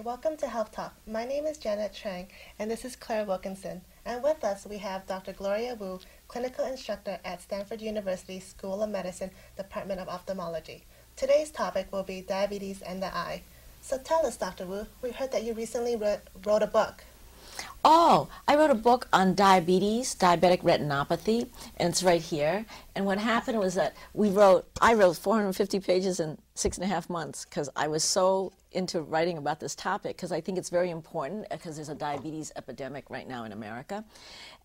welcome to Health Talk. My name is Janet Trang, and this is Claire Wilkinson. And with us, we have Dr. Gloria Wu, clinical instructor at Stanford University School of Medicine, Department of Ophthalmology. Today's topic will be diabetes and the eye. So tell us, Dr. Wu, we heard that you recently wrote a book. Oh, I wrote a book on diabetes, diabetic retinopathy, and it's right here. And what happened was that I wrote 450 pages in 6.5 months because I was so into writing about this topic because I think it's very important because there's a diabetes epidemic right now in America.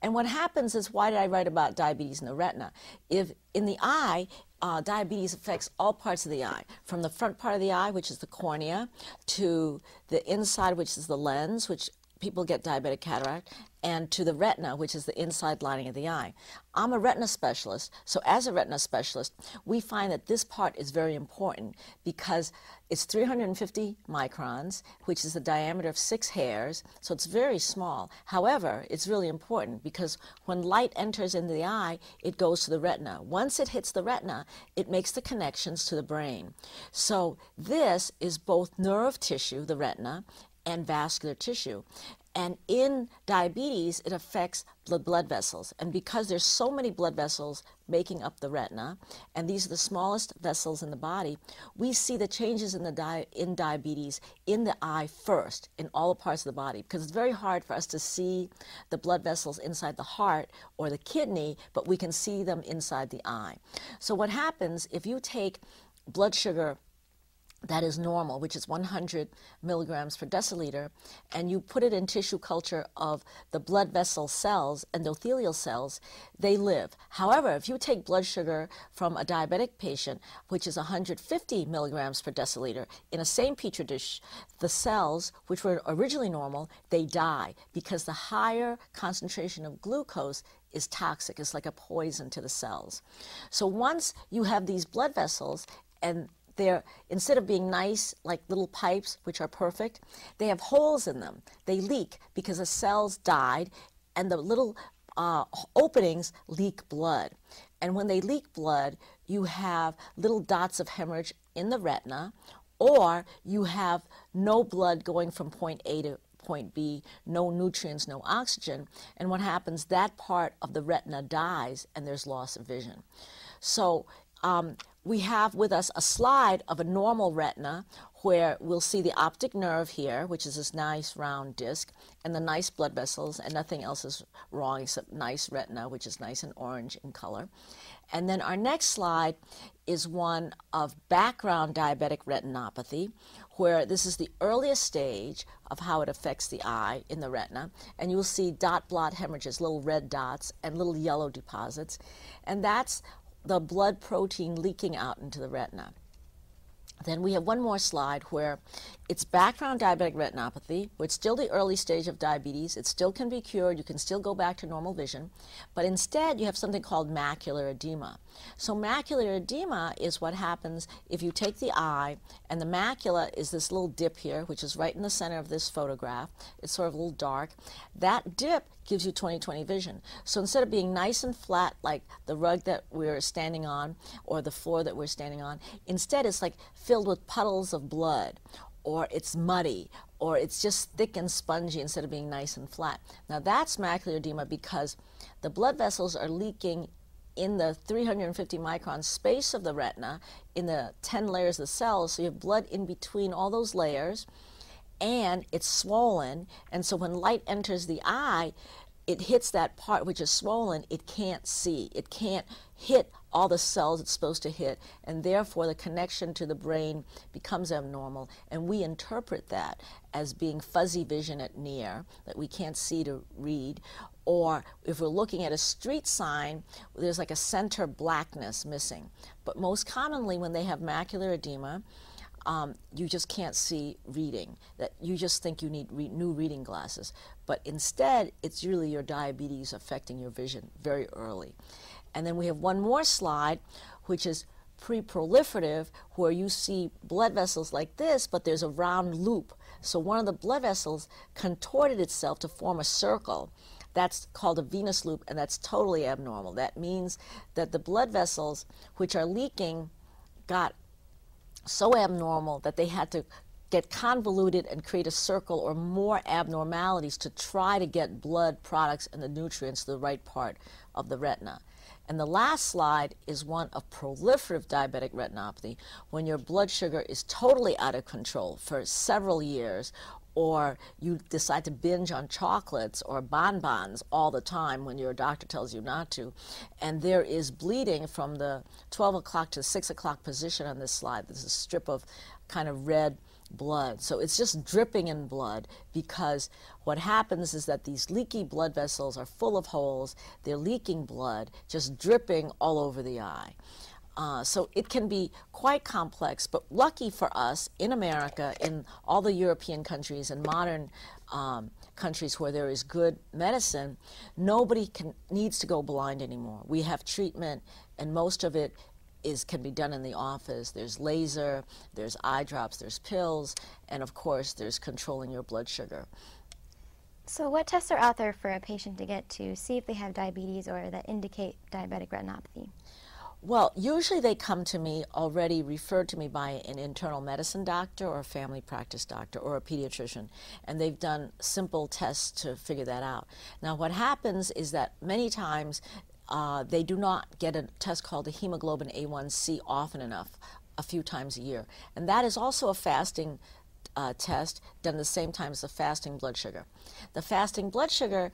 And what happens is, why did I write about diabetes in the retina? If in the eye, diabetes affects all parts of the eye, from the front part of the eye, which is the cornea, to the inside, which is the lens, which people get diabetic cataract, and to the retina, which is the inside lining of the eye. I'm a retina specialist, so as a retina specialist, we find that this part is very important because it's 350 microns, which is the diameter of 6 hairs, so it's very small. However, it's really important because when light enters into the eye, it goes to the retina. Once it hits the retina, it makes the connections to the brain. So this is both nerve tissue, the retina, and vascular tissue. And in diabetes, it affects the blood vessels. And because there's so many blood vessels making up the retina, and these are the smallest vessels in the body, we see the changes in diabetes in the eye first, in all the parts of the body, because it's very hard for us to see the blood vessels inside the heart or the kidney, but we can see them inside the eye. So what happens if you take blood sugar that is normal, which is 100 milligrams per deciliter, and you put it in tissue culture of the blood vessel cells, endothelial cells, they live. However, if you take blood sugar from a diabetic patient, which is 150 milligrams per deciliter, in a same petri dish, the cells, which were originally normal, they die because the higher concentration of glucose is toxic. It's like a poison to the cells. So once you have these blood vessels, and instead of being nice, like little pipes, which are perfect, they have holes in them. They leak because the cells died, and the little openings leak blood. And when they leak blood, you have little dots of hemorrhage in the retina, or you have no blood going from point A to point B, no nutrients, no oxygen. And what happens, that part of the retina dies, and there's loss of vision. So we have with us a slide of a normal retina where we'll see the optic nerve here, which is this nice round disc, and the nice blood vessels, and nothing else is wrong except nice retina, which is nice and orange in color. And then our next slide is one of background diabetic retinopathy, where this is the earliest stage of how it affects the eye in the retina. And you'll see dot blot hemorrhages, little red dots, and little yellow deposits. And that's the blood protein leaking out into the retina. Then we have one more slide where it's background diabetic retinopathy, where it's still the early stage of diabetes. It still can be cured. You can still go back to normal vision. But instead, you have something called macular edema. So macular edema is what happens if you take the eye, and the macula is this little dip here, which is right in the center of this photograph. It's sort of a little dark. That dip gives you 20/20 vision. So instead of being nice and flat like the rug that we're standing on or the floor that we're standing on, instead it's like filled with puddles of blood, or it's muddy, or it's just thick and spongy instead of being nice and flat. Now that's macular edema because the blood vessels are leaking in the 350 micron space of the retina in the 10 layers of the cells, so you have blood in between all those layers, and it's swollen, and so when light enters the eye, it hits that part which is swollen. It can't see. It can't hit all the cells it's supposed to hit, and therefore the connection to the brain becomes abnormal, and we interpret that as being fuzzy vision at near, that we can't see to read, or if we're looking at a street sign, there's like a center blackness missing. But most commonly when they have macular edema, you just can't see reading, that you just think you need new reading glasses. But instead, it's really your diabetes affecting your vision very early. And then we have one more slide, which is pre-proliferative, where you see blood vessels like this, but there's a round loop. So one of the blood vessels contorted itself to form a circle. That's called a venous loop, and that's totally abnormal. That means that the blood vessels, which are leaking, got so abnormal that they had to get convoluted and create a circle or more abnormalities to try to get blood products and the nutrients to the right part of the retina. And the last slide is one of proliferative diabetic retinopathy, when your blood sugar is totally out of control for several years, or you decide to binge on chocolates or bonbons all the time when your doctor tells you not to, and there is bleeding from the 12 o'clock to 6 o'clock position on this slide. This is a strip of kind of red blood. So it's just dripping in blood, because what happens is that these leaky blood vessels are full of holes. They're leaking blood, just dripping all over the eye. So it can be quite complex, but lucky for us in America, in all the European countries and modern countries where there is good medicine, nobody needs to go blind anymore. We have treatment, and most of it can be done in the office. There's laser, there's eye drops, there's pills, and of course there's controlling your blood sugar. So what tests are out there for a patient to get to see if they have diabetes or that indicate diabetic retinopathy? Well, usually they come to me already referred to me by an internal medicine doctor or a family practice doctor or a pediatrician, and they've done simple tests to figure that out. Now what happens is that many times they do not get a test called the hemoglobin A1C often enough, a few times a year. And that is also a fasting test done the same time as the fasting blood sugar. The fasting blood sugar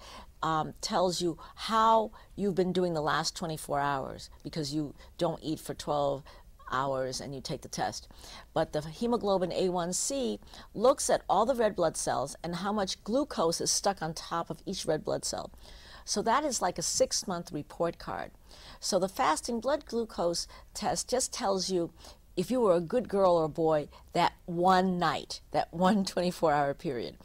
tells you how you've been doing the last 24 hours, because you don't eat for 12 hours and you take the test. But the hemoglobin A1C looks at all the red blood cells and how much glucose is stuck on top of each red blood cell. So that is like a 6-month report card. So the fasting blood glucose test just tells you if you were a good girl or boy that one night, that one 24-hour period.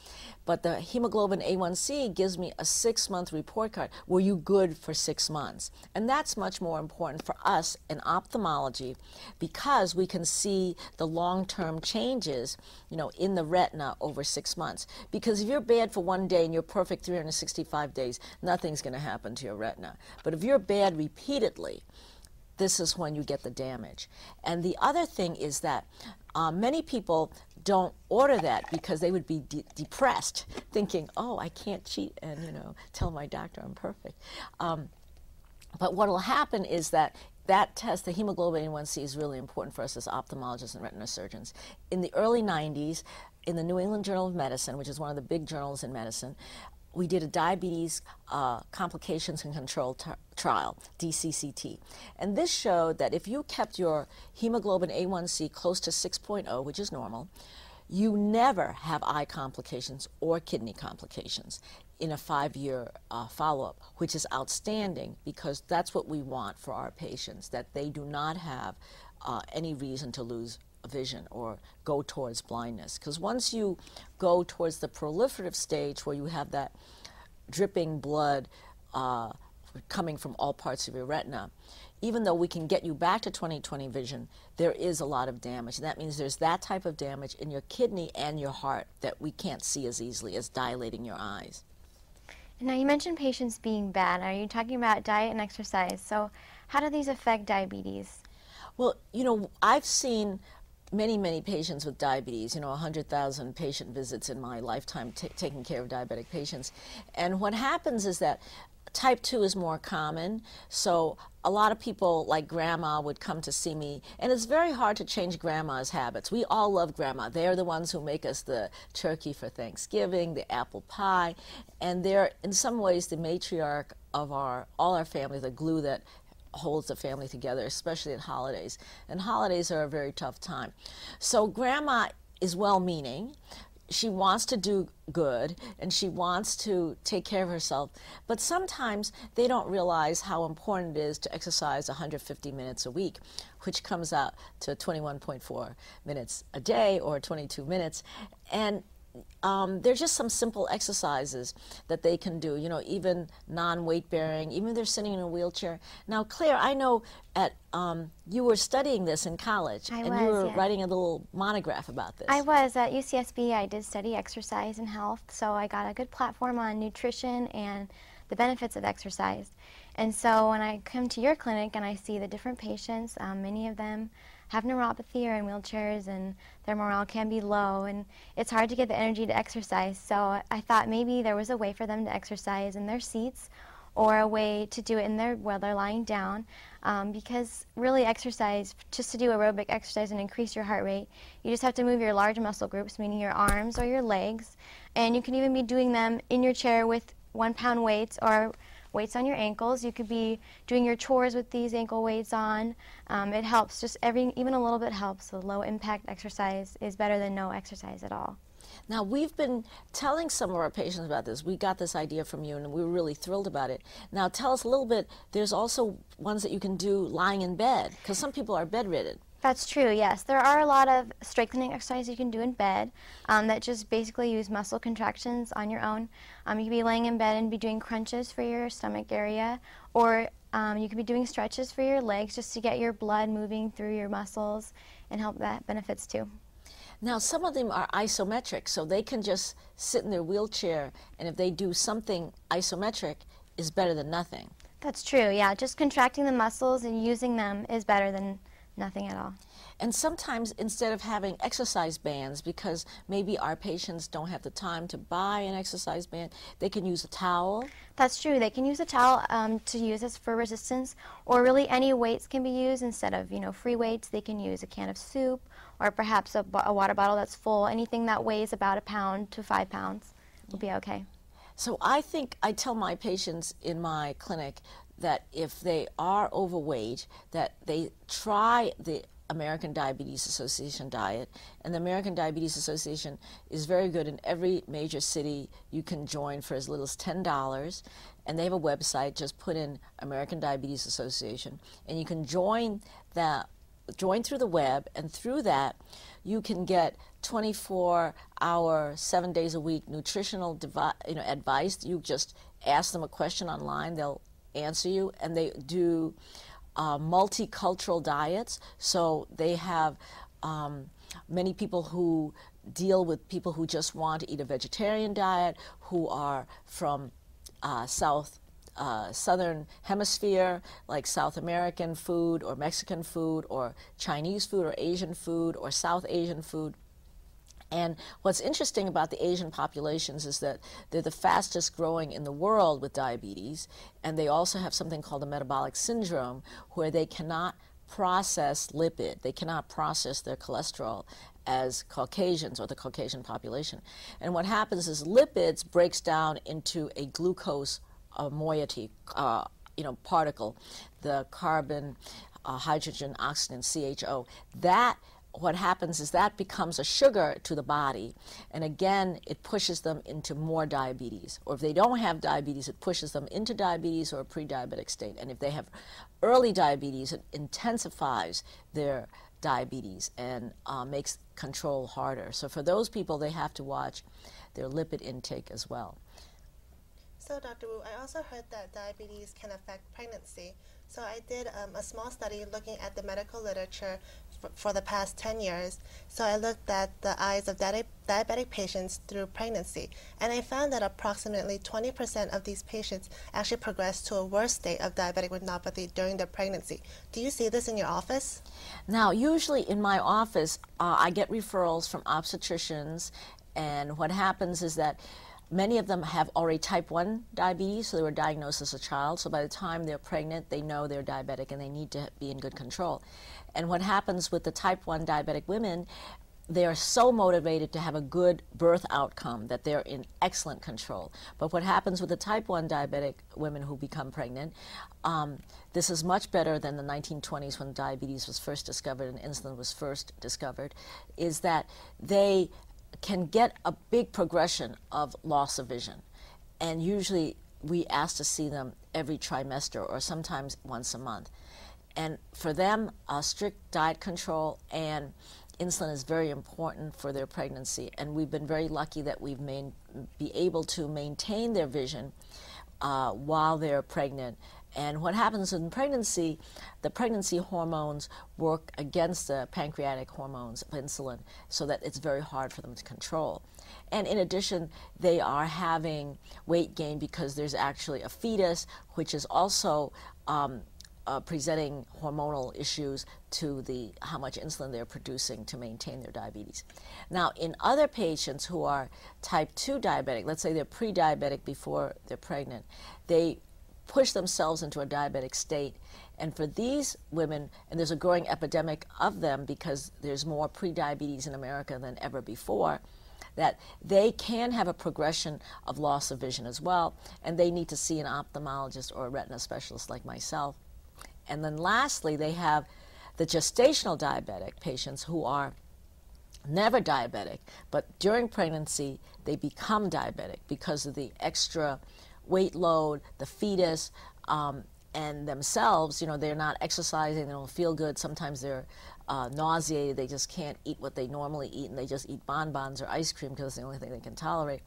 But the hemoglobin A1C gives me a 6-month report card. Were you good for 6 months? And that's much more important for us in ophthalmology, because we can see the long-term changes, in the retina over 6 months. Because if you're bad for one day and you're perfect 365 days, nothing's going to happen to your retina. But if you're bad repeatedly, this is when you get the damage. And the other thing is that many people don't order that because they would be depressed, thinking, oh, I can't cheat and tell my doctor I'm perfect. But what will happen is that test, the hemoglobin A1C, is really important for us as ophthalmologists and retina surgeons. In the early 90s, in the New England Journal of Medicine, which is one of the big journals in medicine, we did a diabetes complications and control trial, DCCT. And this showed that if you kept your hemoglobin A1C close to 6.0, which is normal, you never have eye complications or kidney complications in a 5-year follow-up, which is outstanding, because that's what we want for our patients, that they do not have any reason to lose vision or go towards blindness. Because once you go towards the proliferative stage, where you have that dripping blood coming from all parts of your retina, even though we can get you back to 20/20 vision, there is a lot of damage. And that means there's that type of damage in your kidney and your heart that we can't see as easily as dilating your eyes. Now, you mentioned patients being bad. Are you talking about diet and exercise? So how do these affect diabetes? Well, I've seen many patients with diabetes, 100,000 patient visits in my lifetime taking care of diabetic patients. And what happens is that type 2 is more common, so a lot of people like grandma would come to see me, and it's very hard to change grandma's habits. We all love grandma. They're the ones who make us the turkey for Thanksgiving, the apple pie, and they're in some ways the matriarch of all our family, the glue that holds the family together, especially at holidays. And holidays are a very tough time. So grandma is well-meaning. She wants to do good, and she wants to take care of herself, but sometimes they don't realize how important it is to exercise 150 minutes a week, which comes out to 21.4 minutes a day, or 22 minutes. And there's just some simple exercises that they can do, even non-weight bearing, even if they're sitting in a wheelchair. Now, Claire, I know you were studying this in college, and you were writing a little monograph about this. I was. At UCSB, I did study exercise and health, so I got a good platform on nutrition and the benefits of exercise. And so when I come to your clinic and I see the different patients, many of them have neuropathy or in wheelchairs, and their morale can be low, and it's hard to get the energy to exercise. So I thought maybe there was a way for them to exercise in their seats, or a way to do it while they're lying down, because really exercise, just to do aerobic exercise and increase your heart rate, you just have to move your large muscle groups, meaning your arms or your legs, and you can even be doing them in your chair with 1-pound weights or weights on your ankles. You could be doing your chores with these ankle weights on. It helps, even a little bit helps. So low impact exercise is better than no exercise at all. Now, we've been telling some of our patients about this. We got this idea from you, and we were really thrilled about it. Now, tell us a little bit. There's also ones that you can do lying in bed, because some people are bedridden. That's true, yes. There are a lot of strengthening exercises you can do in bed that just basically use muscle contractions on your own. You could be laying in bed and be doing crunches for your stomach area, or you could be doing stretches for your legs just to get your blood moving through your muscles and help that benefits too. Now, some of them are isometric, so they can just sit in their wheelchair, and if they do something isometric, is better than nothing. That's true, yeah. Just contracting the muscles and using them is better than nothing at all. And sometimes instead of having exercise bands, because maybe our patients don't have the time to buy an exercise band, they can use a towel. That's true. They can use a towel to use as for resistance, or really any weights can be used instead of, free weights. They can use a can of soup, or perhaps a water bottle that's full. Anything that weighs about 1 pound to 5 pounds will be okay. So I tell my patients in my clinic that if they are overweight, that they try the American Diabetes Association diet, and the American Diabetes Association is very good in every major city. You can join for as little as $10, and they have a website. Just put in American Diabetes Association, and you can join through the web, and through that you can get 24-hour, 7 days a week nutritional advice. You just ask them a question online, they'll answer you, and they do multicultural diets. So they have many people who deal with people who just want to eat a vegetarian diet, who are from southern hemisphere, like South American food or Mexican food or Chinese food or Asian food or South Asian food. And what's interesting about the Asian populations is that they're the fastest growing in the world with diabetes, and they also have something called a metabolic syndrome, where they cannot process lipid, they cannot process their cholesterol as Caucasians or the Caucasian population. And what happens is lipids breaks down into a glucose moiety particle, the carbon, hydrogen, oxygen, CHO. What happens is that becomes a sugar to the body, and again it pushes them into more diabetes. Or if they don't have diabetes, it pushes them into diabetes or a pre-diabetic state. And if they have early diabetes, it intensifies their diabetes and makes control harder. So for those people, they have to watch their lipid intake as well. So Dr. Wu, I also heard that diabetes can affect pregnancy. So I did a small study looking at the medical literature for the past 10 years. So I looked at the eyes of diabetic patients through pregnancy, and I found that approximately 20% of these patients actually progress to a worse state of diabetic retinopathy during their pregnancy. Do you see this in your office? Now, usually in my office, I get referrals from obstetricians, and what happens is that many of them have already type 1 diabetes, so they were diagnosed as a child. So by the time they're pregnant, they know they're diabetic and they need to be in good control. And what happens with the type 1 diabetic women, they are so motivated to have a good birth outcome that they're in excellent control. But what happens with the type 1 diabetic women who become pregnant, this is much better than the 1920s when diabetes was first discovered and insulin was first discovered, is that they can get a big progression of loss of vision. And usually we ask to see them every trimester or sometimes once a month. And for them, strict diet control and insulin is very important for their pregnancy. And we've been very lucky that we've be able to maintain their vision while they're pregnant. And what happens in pregnancy, the pregnancy hormones work against the pancreatic hormones of insulin, so that it's very hard for them to control. And in addition, they are having weight gain because there's actually a fetus, which is also presenting hormonal issues to how much insulin they're producing to maintain their diabetes. Now, in other patients who are type 2 diabetic, let's say they're pre-diabetic before they're pregnant, they push themselves into a diabetic state. And for these women, and there's a growing epidemic of them because there's more pre-diabetes in America than ever before, that they can have a progression of loss of vision as well, and they need to see an ophthalmologist or a retina specialist like myself. And then lastly, they have the gestational diabetic patients who are never diabetic, but during pregnancy they become diabetic because of the extra weight load, the fetus, and themselves. You know, they're not exercising, they don't feel good, sometimes they're nauseated, they just can't eat what they normally eat, and they just eat bonbons or ice cream because it's the only thing they can tolerate.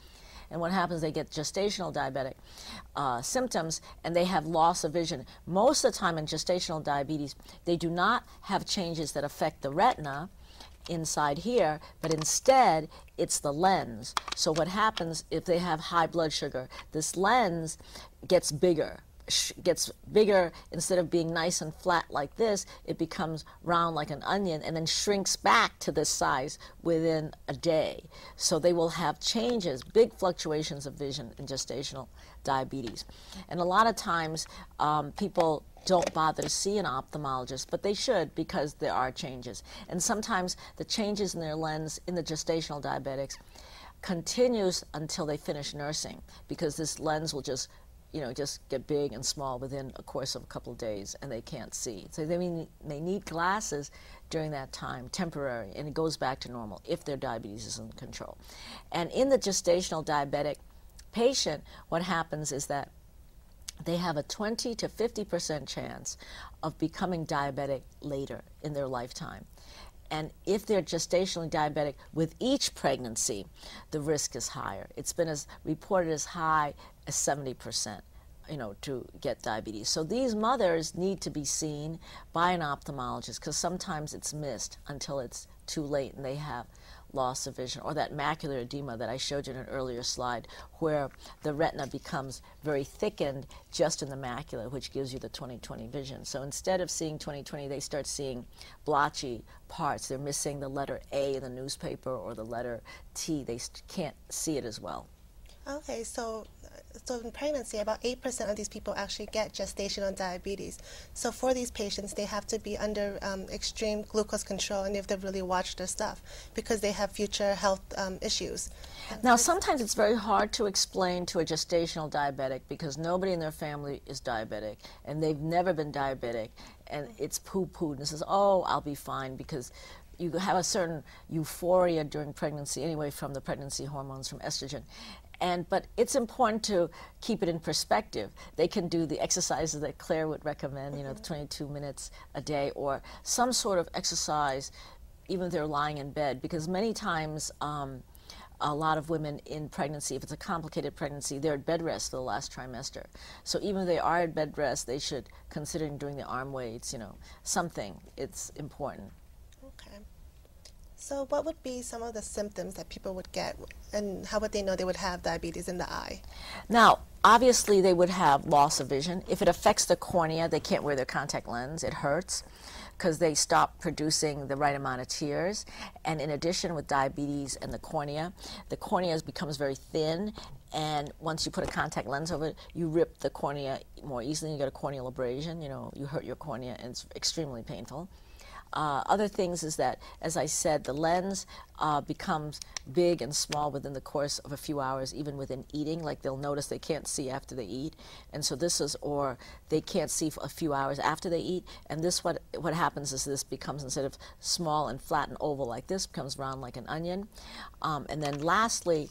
And what happens, they get gestational diabetic symptoms, and they have loss of vision. Most of the time in gestational diabetes, they do not have changes that affect the retina inside here, but instead it's the lens. So what happens if they have high blood sugar, this lens gets bigger. Instead of being nice and flat like this, it becomes round like an onion and then shrinks back to this size within a day. So they will have changes, big fluctuations of vision in gestational diabetes. And a lot of times people don't bother to see an ophthalmologist, but they should because there are changes. And sometimes the changes in their lens in the gestational diabetics continues until they finish nursing, because this lens will just get big and small within a course of a couple of days, and they can't see. So they need glasses during that time, temporary, and it goes back to normal if their diabetes is in control. And in the gestational diabetic patient, what happens is that they have a 20 to 50% chance of becoming diabetic later in their lifetime. And if they're gestationally diabetic with each pregnancy, the risk is higher. It's been reported as high as 70%, to get diabetes. So these mothers need to be seen by an ophthalmologist, because sometimes it's missed until it's too late and they have loss of vision, or that macular edema that I showed you in an earlier slide, where the retina becomes very thickened just in the macula, which gives you the 20/20 vision. So instead of seeing 20/20, they start seeing blotchy parts. They're missing the letter A in the newspaper or the letter T. They can't see it as well. Okay, so in pregnancy, about 8% of these people actually get gestational diabetes. So for these patients, they have to be under extreme glucose control, and they have to really watch their stuff because they have future health issues. Now, sometimes it's very hard to explain to a gestational diabetic because nobody in their family is diabetic, and they've never been diabetic, and it's poo-pooed, and it says, oh, I'll be fine, because you have a certain euphoria during pregnancy anyway from the pregnancy hormones, from estrogen. But it's important to keep it in perspective. They can do the exercises that Claire would recommend, the 22 minutes a day, or some sort of exercise, even if they're lying in bed, because many times a lot of women in pregnancy, if it's a complicated pregnancy, they're at bed rest for the last trimester. So even if they are at bed rest, they should consider doing the arm weights, something. It's important. Okay. So what would be some of the symptoms that people would get, and how would they know they would have diabetes in the eye? Now, obviously they would have loss of vision. If it affects the cornea, they can't wear their contact lens. It hurts because they stop producing the right amount of tears. And in addition, with diabetes and the cornea becomes very thin, and once you put a contact lens over it, you rip the cornea more easily. You get a corneal abrasion, you hurt your cornea, and it's extremely painful. Other things is that, as I said, the lens becomes big and small within the course of a few hours, even within eating. Like they'll notice they can't see after they eat, and so or they can't see for a few hours after they eat. And this, what happens is this becomes, instead of small and flat and oval like this, becomes round like an onion. And then lastly,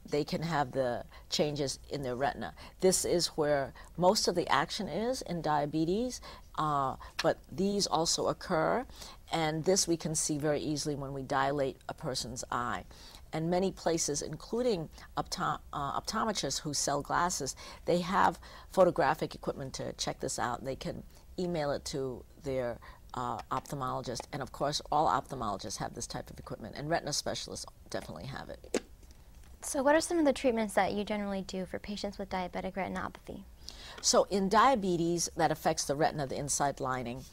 they can have the changes in their retina. This is where most of the action is in diabetes. But these also occur, and this we can see very easily when we dilate a person's eye. And many places, including optometrists who sell glasses, they have photographic equipment to check this out. They can email it to their ophthalmologist, and of course all ophthalmologists have this type of equipment, and retina specialists definitely have it. So what are some of the treatments that you generally do for patients with diabetic retinopathy? So in diabetes, that affects the retina, the inside lining.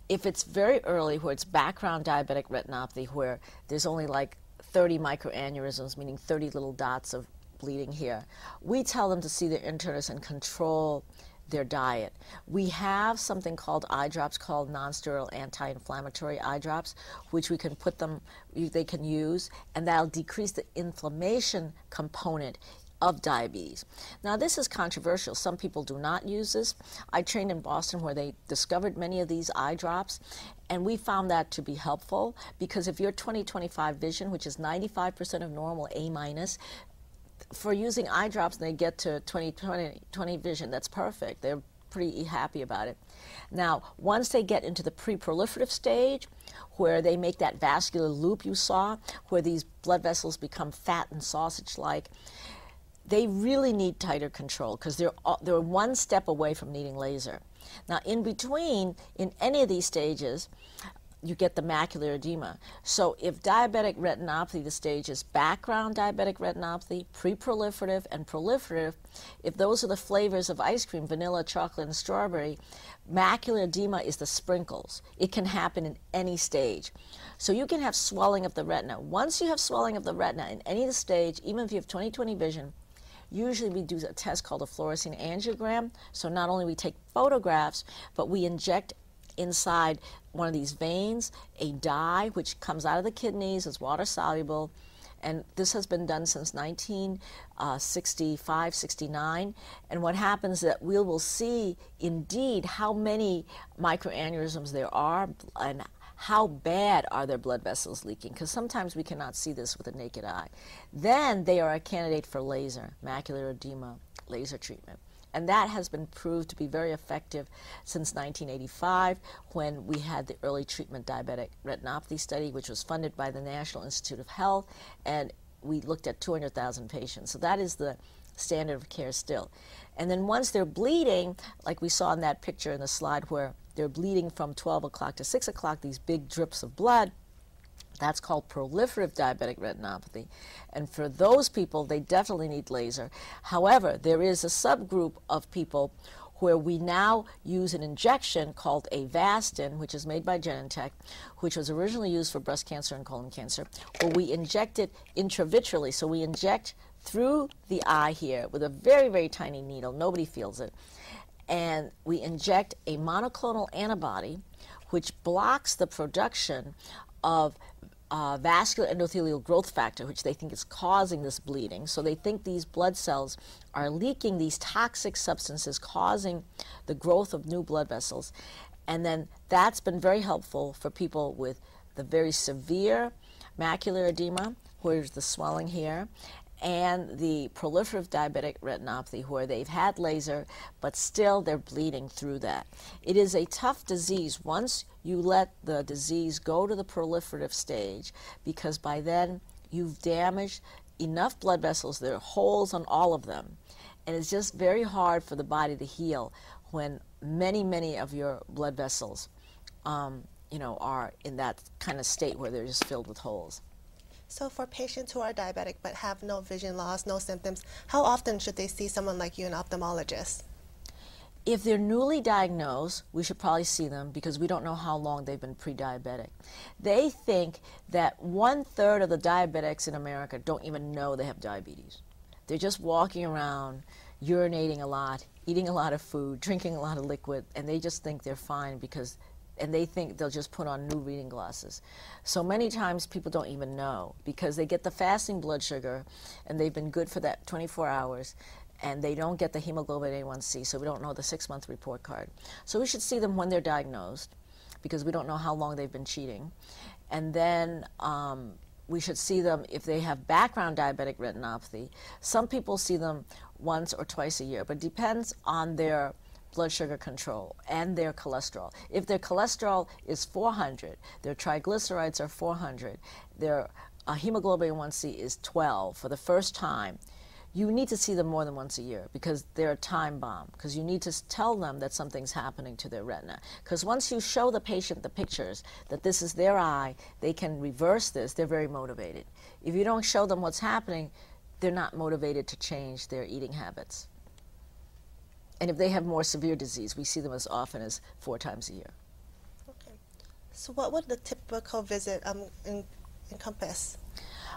If it's very early, where it's background diabetic retinopathy, where there's only like 30 microaneurysms, meaning 30 little dots of bleeding here, we tell them to see their internist and control their diet. We have something called eye drops, called non-steroidal anti-inflammatory eye drops, which we can put them, they can use, and that'll decrease the inflammation component of diabetes. Now, this is controversial. Some people do not use this. I trained in Boston where they discovered many of these eye drops, and we found that to be helpful, because if you're 20/25 vision, which is 95% of normal, A-, for using eye drops and they get to 20/20 vision, that's perfect. They're pretty happy about it. Now, once they get into the pre-proliferative stage, where they make that vascular loop you saw, where these blood vessels become fat and sausage-like, they really need tighter control, because they're one step away from needing laser. Now, in between, in any of these stages, you get the macular edema. So if diabetic retinopathy, the stage is background diabetic retinopathy, pre-proliferative, and proliferative, if those are the flavors of ice cream, vanilla, chocolate, and strawberry, macular edema is the sprinkles. It can happen in any stage. So you can have swelling of the retina. Once you have swelling of the retina in any of the stage, even if you have 20/20 vision, usually we do a test called a fluorescein angiogram. So not only we take photographs, but we inject inside one of these veins a dye which comes out of the kidneys, is water soluble, and this has been done since 1965, 69. And what happens is that we will see indeed how many microaneurysms there are and how bad are their blood vessels leaking, because sometimes we cannot see this with the naked eye. Then they are a candidate for laser, macular edema laser treatment. And that has been proved to be very effective since 1985, when we had the early treatment diabetic retinopathy study, which was funded by the National Institute of Health, and we looked at 200,000 patients. So that is the standard of care still. And then once they're bleeding, like we saw in that picture in the slide where they're bleeding from 12 o'clock to 6 o'clock, these big drips of blood, that's called proliferative diabetic retinopathy. And for those people, they definitely need laser. However, there is a subgroup of people where we now use an injection called Avastin, which is made by Genentech, which was originally used for breast cancer and colon cancer, where we inject it intravitreally. So we inject through the eye here with a very, very tiny needle. Nobody feels it. And we inject a monoclonal antibody, which blocks the production of vascular endothelial growth factor, which they think is causing this bleeding. So they think these blood cells are leaking these toxic substances, causing the growth of new blood vessels. And then that's been very helpful for people with the very severe macular edema, where's the swelling here, and the proliferative diabetic retinopathy, where they've had laser, but still they're bleeding through that. It is a tough disease once you let the disease go to the proliferative stage, because by then you've damaged enough blood vessels. There are holes on all of them. And it's just very hard for the body to heal when many, many of your blood vessels are in that kind of state where they're just filled with holes. So for patients who are diabetic but have no vision loss, no symptoms, how often should they see someone like you, an ophthalmologist? If they're newly diagnosed, we should probably see them, because we don't know how long they've been pre-diabetic. They think that 1/3 of the diabetics in America don't even know they have diabetes. They're just walking around, urinating a lot, eating a lot of food, drinking a lot of liquid, and they just think they're fine, and they think they'll just put on new reading glasses. So many times people don't even know, because they get the fasting blood sugar and they've been good for that 24 hours, and they don't get the hemoglobin A1C, so we don't know the 6-month report card. So we should see them when they're diagnosed, because we don't know how long they've been cheating. And then we should see them if they have background diabetic retinopathy. Some people see them once or twice a year, but it depends on their blood sugar control and their cholesterol. If their cholesterol is 400, their triglycerides are 400, their hemoglobin A1C is 12 for the first time, you need to see them more than once a year, because they're a time bomb, because you need to tell them that something's happening to their retina. Because once you show the patient the pictures that this is their eye, they can reverse this, they're very motivated. If you don't show them what's happening, they're not motivated to change their eating habits. And if they have more severe disease, we see them as often as 4 times a year. Okay. So what would the typical visit encompass?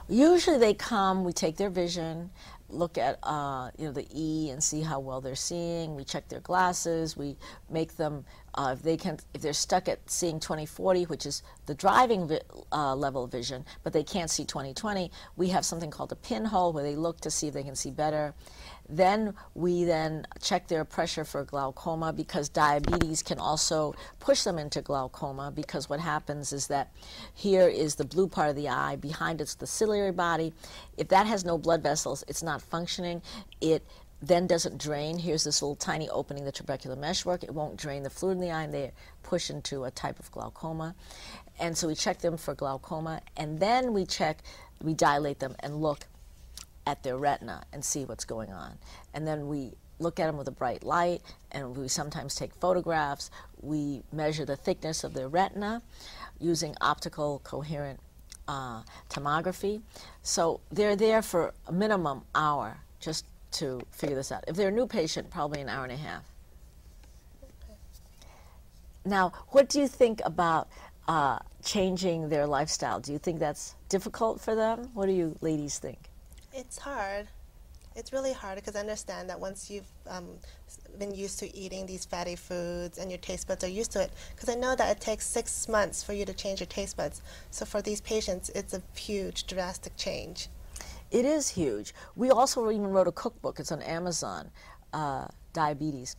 Usually they come, we take their vision, look at the E and see how well they're seeing. We check their glasses. We make them, if they're stuck at seeing 20/40, which is the driving level vision, but they can't see 20/20, we have something called a pinhole where they look to see if they can see better. Then we check their pressure for glaucoma, because diabetes can also push them into glaucoma, because what happens is that here is the blue part of the eye, behind it's the ciliary body. If that has no blood vessels, it's not functioning. It then doesn't drain. Here's this little tiny opening, the trabecular meshwork. It won't drain the fluid in the eye, and they push into a type of glaucoma. And so we check them for glaucoma, and then we dilate them and look at their retina and see what's going on. And then we look at them with a bright light, and we sometimes take photographs. We measure the thickness of their retina using optical coherent tomography. So they're there for a minimum hour just to figure this out. If they're a new patient, probably an hour and a half. Okay. Now, what do you think about changing their lifestyle? Do you think that's difficult for them? What do you ladies think? It's hard. It's really hard, because I understand that once you've been used to eating these fatty foods and your taste buds are used to it, because I know that it takes 6 months for you to change your taste buds. So for these patients, it's a huge, drastic change. It is huge. We also even wrote a cookbook. It's on Amazon, Diabetes.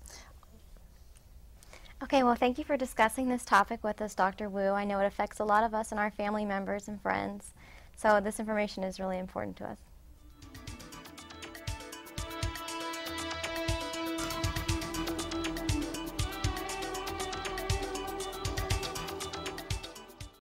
Okay, well, thank you for discussing this topic with us, Dr. Wu. I know it affects a lot of us and our family members and friends. So this information is really important to us.